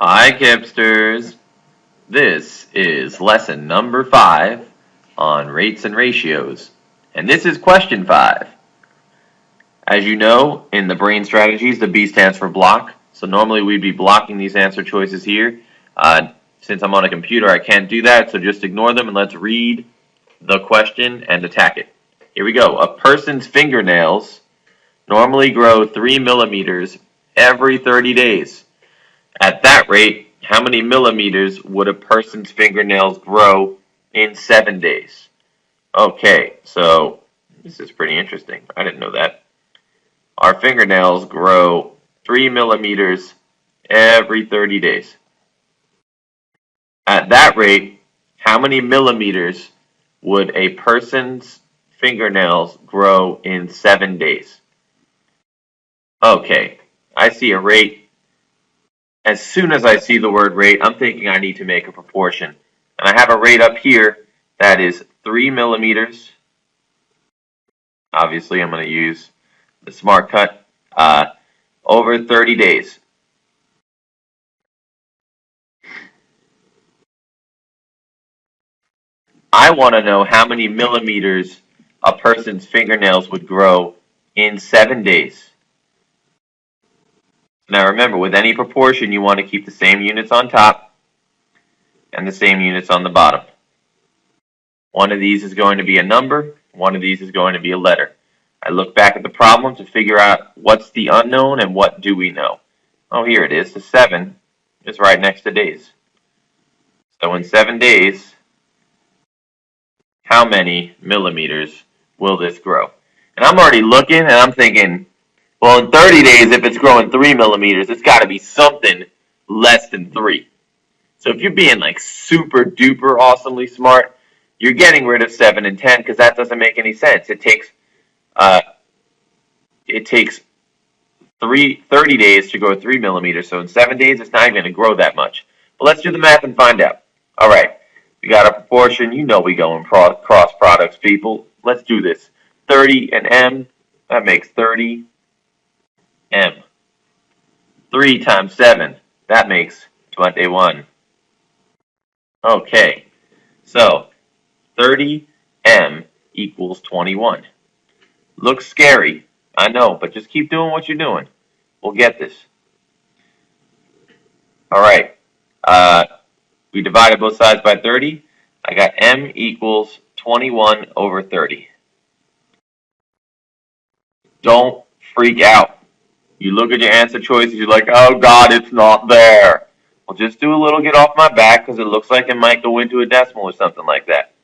Hi, KIPPsters. This is lesson number 5 on rates and ratios. And this is question 5. As you know, in the brain strategies, the B stands for block. So normally we'd be blocking these answer choices here. Since I'm on a computer, I can't do that. So just ignore them and let's read the question and attack it. Here we go. A person's fingernails normally grow 3 millimeters every 30 days. At that rate, how many millimeters would a person's fingernails grow in 7 days? Okay, so this is pretty interesting. I didn't know that. Our fingernails grow 3 millimeters every 30 days. At that rate, how many millimeters would a person's fingernails grow in 7 days? Okay, I see a rate. As soon as I see the word rate, I'm thinking I need to make a proportion. And I have a rate up here that is 3 millimeters. Obviously, I'm going to use the smart cut over 30 days. I want to know how many millimeters a person's fingernails would grow in 7 days. Now remember, with any proportion, you want to keep the same units on top and the same units on the bottom. One of these is going to be a number, one of these is going to be a letter. I look back at the problem to figure out what's the unknown and what do we know. Oh, here it is. The 7 is right next to days. So in 7 days, how many millimeters will this grow? And I'm already looking and I'm thinking, well, in 30 days, if it's growing 3 millimeters, it's got to be something less than 3. So if you're being like super duper awesomely smart, you're getting rid of 7 and 10 because that doesn't make any sense. It takes 30 days to grow 3 millimeters. So in 7 days, it's not even going to grow that much. But let's do the math and find out. All right, we got a proportion. You know we go in cross products, people. Let's do this. 30 and m, that makes 30 m. 3 times 7, that makes 21. Okay, so 30m equals 21. Looks scary, I know, but just keep doing what you're doing. We'll get this. All right, we divided both sides by 30. I got m equals 21 over 30. Don't freak out. You look at your answer choices, you're like, oh God, it's not there. Well, just do a little get off my back because it looks like it might go into a decimal or something like that.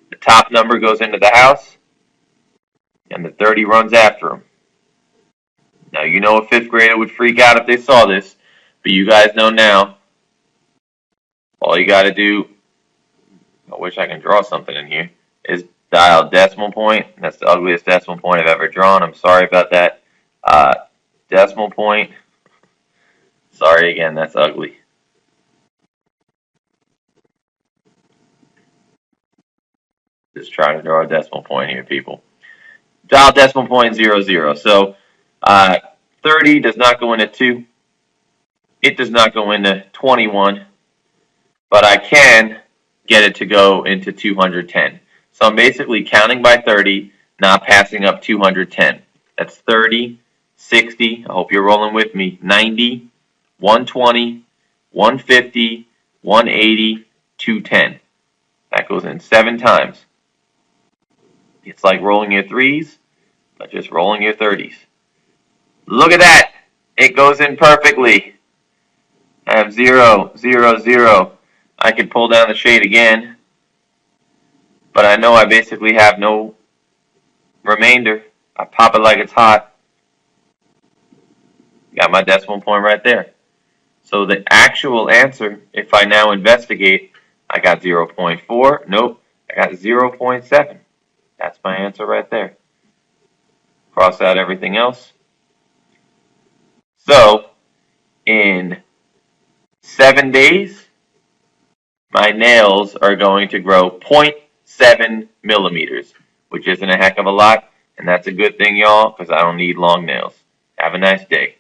The top number goes into the house, and the 30 runs after them. Now, you know a 5th grader would freak out if they saw this, but you guys know now. All you got to do, I wish I can draw something in here, is dial decimal point. That's the ugliest decimal point I've ever drawn. I'm sorry about that. Decimal point. Sorry again, that's ugly. Just trying to draw a decimal point here, people. Dial decimal point 00. So 30 does not go into 2. It does not go into 21. But I can get it to go into 210. So I'm basically counting by 30, not passing up 210. That's 30, 60, I hope you're rolling with me, 90, 120, 150, 180, 210. That goes in 7 times. It's like rolling your 3s, but just rolling your 30s. Look at that! It goes in perfectly. I have 0, 0, 0. I could pull down the shade again, but I know I basically have no remainder. I pop it like it's hot. Got my decimal point right there. So the actual answer, if I now investigate, I got 0.4. Nope, I got 0.7. That's my answer right there. Cross out everything else. So, in 7 days, my nails are going to grow 0.7 millimeters, which isn't a heck of a lot, and that's a good thing, y'all, because I don't need long nails. Have a nice day.